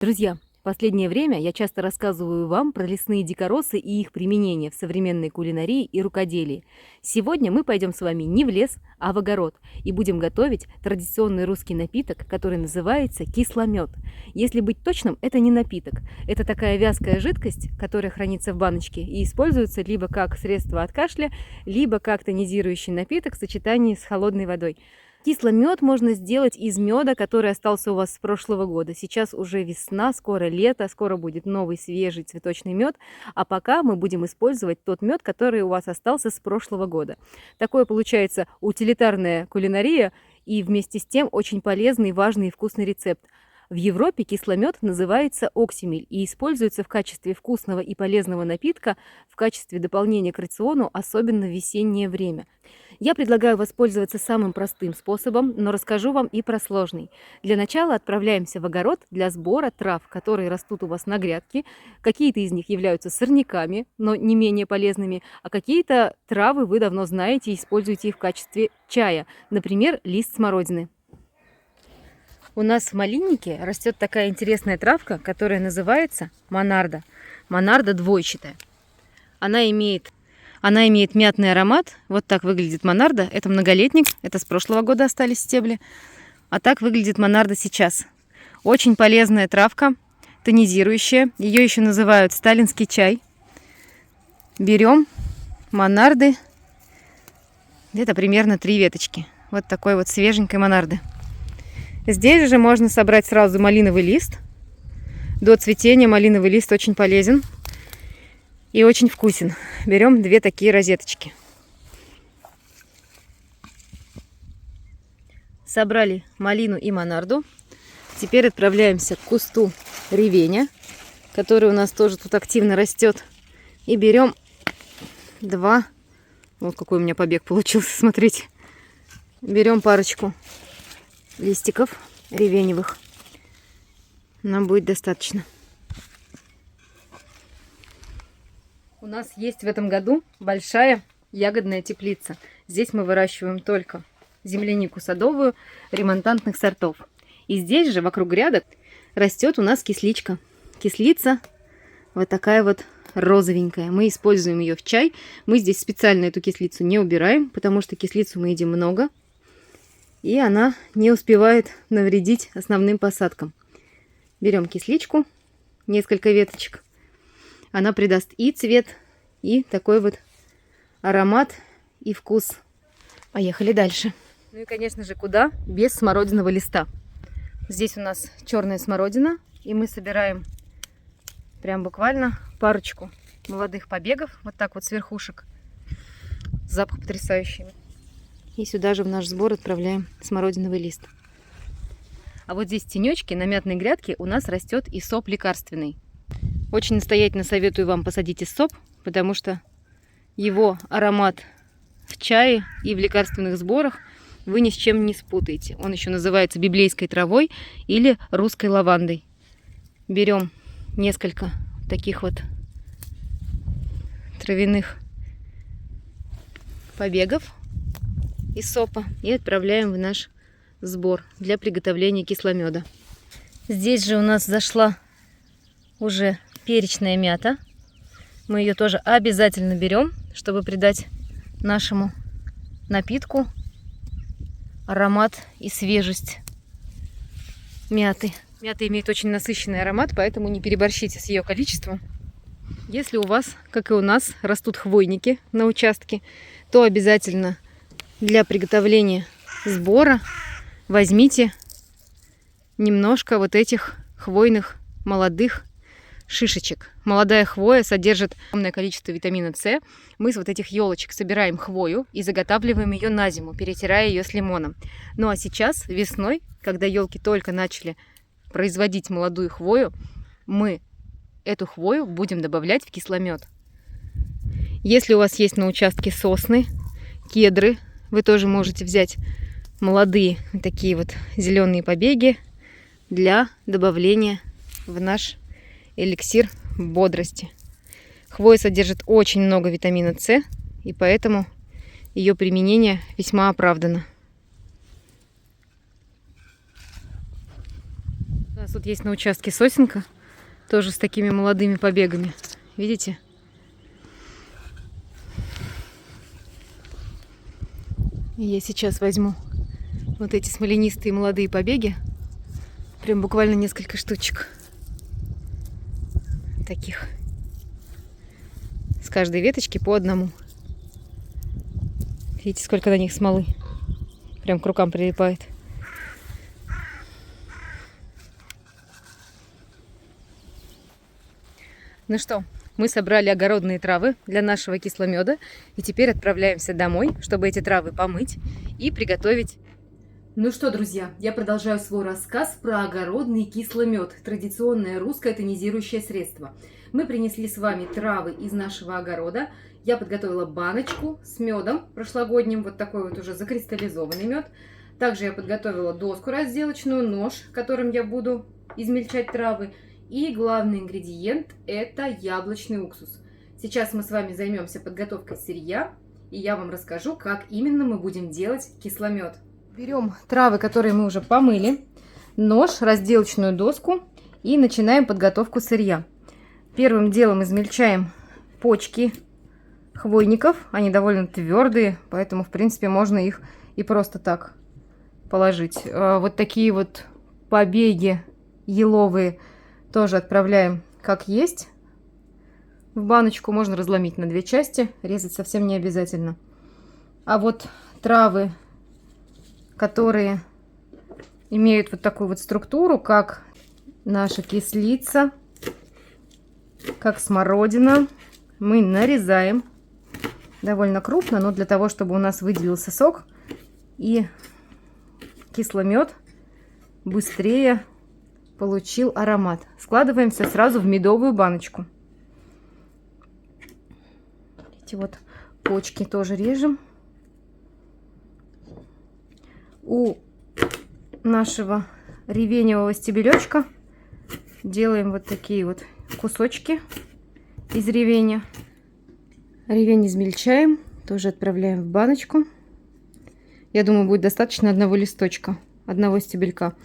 Друзья, в последнее время я часто рассказываю вам про лесные дикоросы и их применение в современной кулинарии и рукоделии. Сегодня мы пойдем с вами не в лес, а в огород и будем готовить традиционный русский напиток, который называется кисломед. Если быть точным, это не напиток. Это такая вязкая жидкость, которая хранится в баночке и используется либо как средство от кашля, либо как тонизирующий напиток в сочетании с холодной водой. Кисломед можно сделать из меда, который остался у вас с прошлого года. Сейчас уже весна, скоро лето, скоро будет новый свежий цветочный мед. А пока мы будем использовать тот мед, который у вас остался с прошлого года. Такое получается утилитарная кулинария и вместе с тем очень полезный, важный и вкусный рецепт. В Европе кисломед называется оксимиль и используется в качестве вкусного и полезного напитка, в качестве дополнения к рациону, особенно в весеннее время. Я предлагаю воспользоваться самым простым способом, но расскажу вам и про сложный. Для начала отправляемся в огород для сбора трав, которые растут у вас на грядке. Какие-то из них являются сорняками, но не менее полезными, а какие-то травы вы давно знаете и используете их в качестве чая, например, лист смородины. У нас в малиннике растет такая интересная травка, которая называется монарда. Монарда двойчатая. Она имеет мятный аромат. Вот так выглядит монарда. Это многолетник. Это с прошлого года остались стебли. А так выглядит монарда сейчас. Очень полезная травка, тонизирующая. Ее еще называют сталинский чай. Берем монарды. Где-то примерно 3 веточки. Вот такой вот свеженькой монарды. Здесь же можно собрать сразу малиновый лист. До цветения малиновый лист очень полезен и очень вкусен. Берем 2 такие розеточки. Собрали малину и монарду. Теперь отправляемся к кусту ревеня, который у нас тоже тут активно растет. И берем 2. Вот какой у меня побег получился, смотрите. Берем парочку листиков ревеневых. Нам будет достаточно. У нас есть в этом году большая ягодная теплица. Здесь мы выращиваем только землянику садовую ремонтантных сортов. И здесь же вокруг грядок растет у нас кисличка. Кислица вот такая вот розовенькая. Мы используем ее в чай. Мы здесь специально эту кислицу не убираем, потому что кислицу мы едим много. И она не успевает навредить основным посадкам. Берем кисличку, несколько веточек. Она придаст и цвет, и такой вот аромат и вкус. Поехали дальше. Ну и, конечно же, куда? Без смородинового листа. Здесь у нас черная смородина, и мы собираем прям буквально парочку молодых побегов, вот так вот с верхушек. Запах потрясающий. И сюда же в наш сбор отправляем смородиновый лист. А вот здесь в тенечке на мятной грядке у нас растет исоп лекарственный. Очень настоятельно советую вам посадить исоп, потому что его аромат в чае и в лекарственных сборах вы ни с чем не спутаете. Он еще называется библейской травой или русской лавандой. Берем несколько таких вот травяных побегов исопа и отправляем в наш сбор для приготовления кисломеда. Здесь же у нас зашла уже перечная мята. Мы ее тоже обязательно берем, чтобы придать нашему напитку аромат и свежесть мяты. Мята имеет очень насыщенный аромат, поэтому не переборщите с ее количеством. Если у вас, как и у нас, растут хвойники на участке, то обязательно для приготовления сбора возьмите немножко вот этих хвойных молодых шишечек. Молодая хвоя содержит огромное количество витамина С. Мы с вот этих елочек собираем хвою и заготавливаем ее на зиму, перетирая ее с лимоном. Ну а сейчас, весной, когда елки только начали производить молодую хвою, мы эту хвою будем добавлять в кисломед. Если у вас есть на участке сосны, кедры, вы тоже можете взять молодые такие вот зеленые побеги для добавления в наш эликсир бодрости. Хвоя содержит очень много витамина С, и поэтому ее применение весьма оправдано. нас тут есть на участке сосенка, тоже с такими молодыми побегами. Видите? И я сейчас возьму вот эти смоленистые молодые побеги. Прям буквально несколько штучек. Таких. С каждой веточки по одному. Видите, сколько на них смолы. Прям к рукам прилипает. Ну что, мы собрали огородные травы для нашего кисломеда. И теперь отправляемся домой, чтобы эти травы помыть и приготовить. Ну что, друзья, я продолжаю свой рассказ про огородный кисломед. Традиционное русское тонизирующее средство. Мы принесли с вами травы из нашего огорода. Я подготовила баночку с медом прошлогодним. Вот такой вот уже закристаллизованный мед. Также я подготовила доску разделочную, нож, которым я буду измельчать травы. И главный ингредиент – это яблочный уксус. Сейчас мы с вами займемся подготовкой сырья, и я вам расскажу, как именно мы будем делать кисломед. Берем травы, которые мы уже помыли, нож, разделочную доску и начинаем подготовку сырья. Первым делом измельчаем почки хвойников. Они довольно твердые, поэтому, в принципе, можно их и просто так положить. Вот такие вот побеги еловые тоже отправляем как есть в баночку. Можно разломить на две части, резать совсем не обязательно. А вот травы, которые имеют вот такую вот структуру, как наша кислица, как смородина, мы нарезаем довольно крупно, но для того, чтобы у нас выделился сок и кисломед быстрее получил аромат. Складываем все сразу в медовую баночку. Эти вот почки тоже режем. У нашего ревеневого стебелечка делаем вот такие вот кусочки из ревеня. Ревень измельчаем, тоже отправляем в баночку. Я думаю, будет достаточно одного листочка, одного стебелька.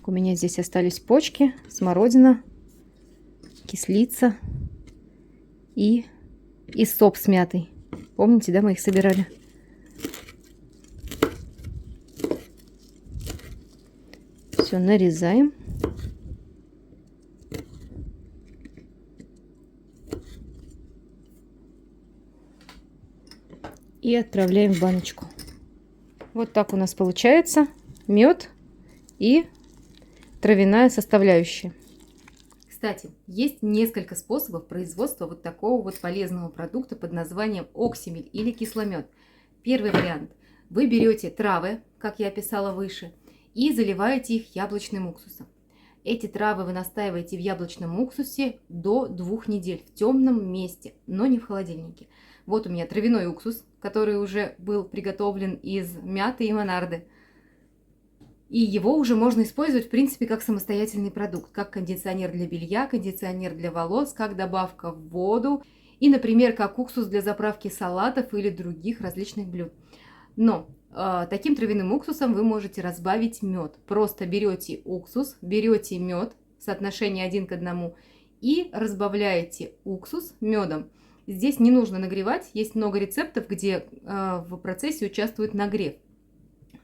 У меня здесь остались почки, смородина, кислица и иссоп с мятой. Помните, да, мы их собирали? Все, нарезаем. И отправляем в баночку. Вот так у нас получается мед и травяная составляющая. Кстати, есть несколько способов производства вот такого вот полезного продукта под названием оксимель или кисломед. Первый вариант. Вы берете травы, как я описала выше, и заливаете их яблочным уксусом. Эти травы вы настаиваете в яблочном уксусе до 2 недель в темном месте, но не в холодильнике. Вот у меня травяной уксус, который уже был приготовлен из мяты и монарды. И его уже можно использовать, в принципе, как самостоятельный продукт, как кондиционер для белья, кондиционер для волос, как добавка в воду и, например, как уксус для заправки салатов или других различных блюд. Но таким травяным уксусом вы можете разбавить мед. Просто берете уксус, берете мед, соотношение 1 к 1, и разбавляете уксус медом. Здесь не нужно нагревать, есть много рецептов, где в процессе участвует нагрев.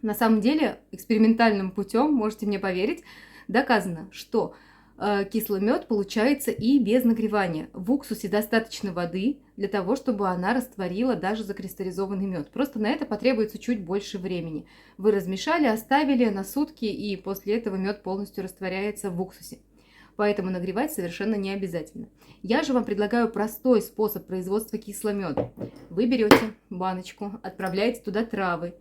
На самом деле, экспериментальным путем, можете мне поверить, доказано, что кислый мед получается и без нагревания. В уксусе достаточно воды для того, чтобы она растворила даже закристаллизованный мед. Просто на это потребуется чуть больше времени. Вы размешали, оставили на сутки, и после этого мед полностью растворяется в уксусе. Поэтому нагревать совершенно не обязательно. Я же вам предлагаю простой способ производства кисломеда. Вы берете баночку, отправляете туда травы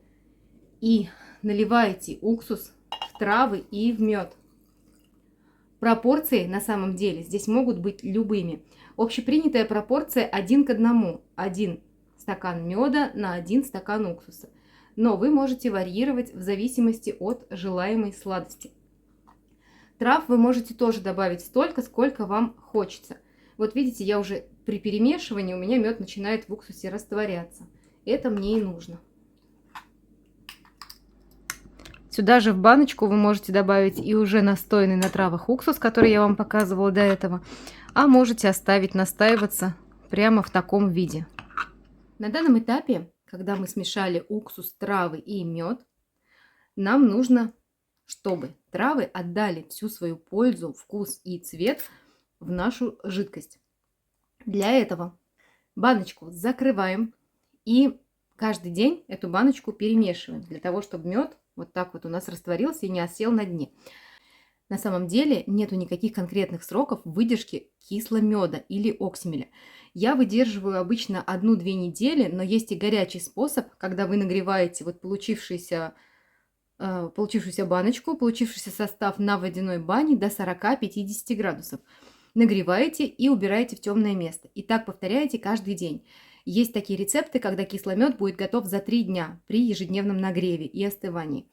и наливаете уксус в травы и в мед. Пропорции на самом деле здесь могут быть любыми. Общепринятая пропорция 1 к 1. 1 стакан меда на 1 стакан уксуса. Но вы можете варьировать в зависимости от желаемой сладости. Трав вы можете тоже добавить столько, сколько вам хочется. Вот видите, я уже при перемешивании у меня мед начинает в уксусе растворяться. Это мне и нужно. Сюда же в баночку вы можете добавить и уже настоянный на травах уксус, который я вам показывала до этого, а можете оставить настаиваться прямо в таком виде. На данном этапе, когда мы смешали уксус, травы и мед, нам нужно, чтобы травы отдали всю свою пользу, вкус и цвет в нашу жидкость. Для этого баночку закрываем и каждый день эту баночку перемешиваем, для того, чтобы мед вот так вот у нас растворился и не осел на дне. На самом деле нету никаких конкретных сроков выдержки кисломеда или оксимеля. Я выдерживаю обычно 1-2 недели, но есть и горячий способ, когда вы нагреваете вот получившуюся баночку, получившийся состав на водяной бане до 40-50 градусов. Нагреваете и убираете в темное место. И так повторяете каждый день. Есть такие рецепты, когда кисломед будет готов за 3 дня при ежедневном нагреве и остывании.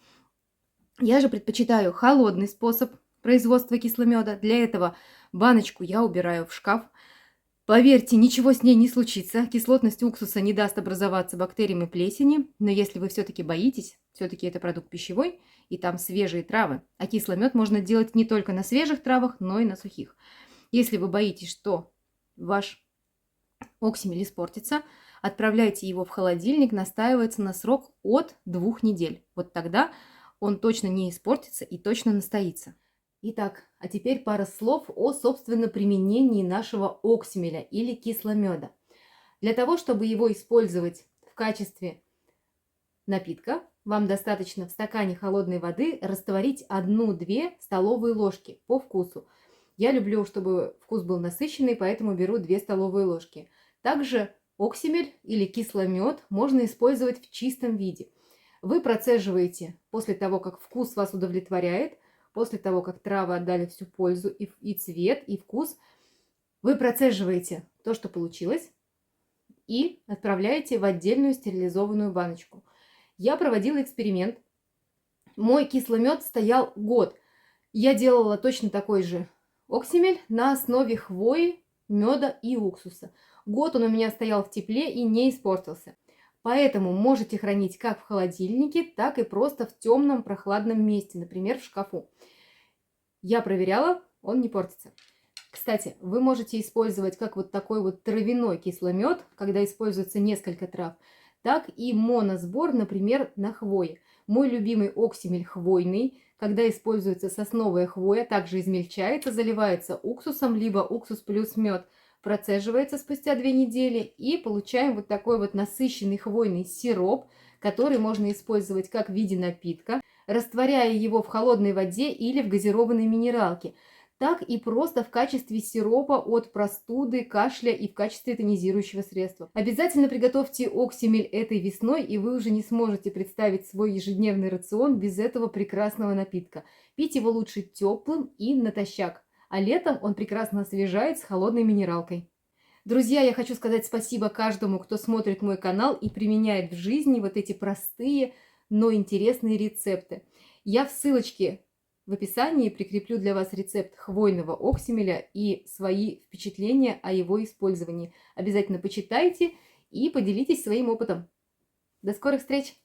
Я же предпочитаю холодный способ производства кисломеда. Для этого баночку я убираю в шкаф. Поверьте, ничего с ней не случится. Кислотность уксуса не даст образоваться бактериям и плесени. Но если вы все-таки боитесь, все-таки это продукт пищевой, и там свежие травы. А кисломед можно делать не только на свежих травах, но и на сухих. Если вы боитесь, что ваш оксимель испортится, отправляйте его в холодильник, настаивается на срок от 2 недель. Вот тогда он точно не испортится и точно настоится. Итак, а теперь пара слов о, собственно, применении нашего оксимеля или кисломеда. Для того, чтобы его использовать в качестве напитка, вам достаточно в стакане холодной воды растворить 1-2 столовые ложки по вкусу. Я люблю, чтобы вкус был насыщенный, поэтому беру 2 столовые ложки. Также оксимель или кисломед можно использовать в чистом виде. Вы процеживаете после того, как вкус вас удовлетворяет, после того, как травы отдали всю пользу и цвет, и вкус, вы процеживаете то, что получилось, и отправляете в отдельную стерилизованную баночку. Я проводила эксперимент. Мой кисломед стоял год. Я делала точно такой же оксимель на основе хвои, меда и уксуса. Год он у меня стоял в тепле и не испортился. Поэтому можете хранить как в холодильнике, так и просто в темном прохладном месте, например, в шкафу. Я проверяла, он не портится. Кстати, вы можете использовать как вот такой вот травяной кисломед, когда используется несколько трав, так и моносбор, например, на хвое. Мой любимый оксимель хвойный, когда используется сосновая хвоя, также измельчается, заливается уксусом, либо уксус плюс мед, процеживается спустя 2 недели, и получаем вот такой вот насыщенный хвойный сироп, который можно использовать как в виде напитка, растворяя его в холодной воде или в газированной минералке, так и просто в качестве сиропа от простуды, кашля и в качестве тонизирующего средства. Обязательно приготовьте оксимель этой весной, и вы уже не сможете представить свой ежедневный рацион без этого прекрасного напитка. Пить его лучше теплым и натощак, а летом он прекрасно освежает с холодной минералкой. Друзья, я хочу сказать спасибо каждому, кто смотрит мой канал и применяет в жизни вот эти простые, но интересные рецепты. Я в ссылочке в описании прикреплю для вас рецепт хвойного оксимеля и свои впечатления о его использовании. Обязательно почитайте и поделитесь своим опытом. До скорых встреч!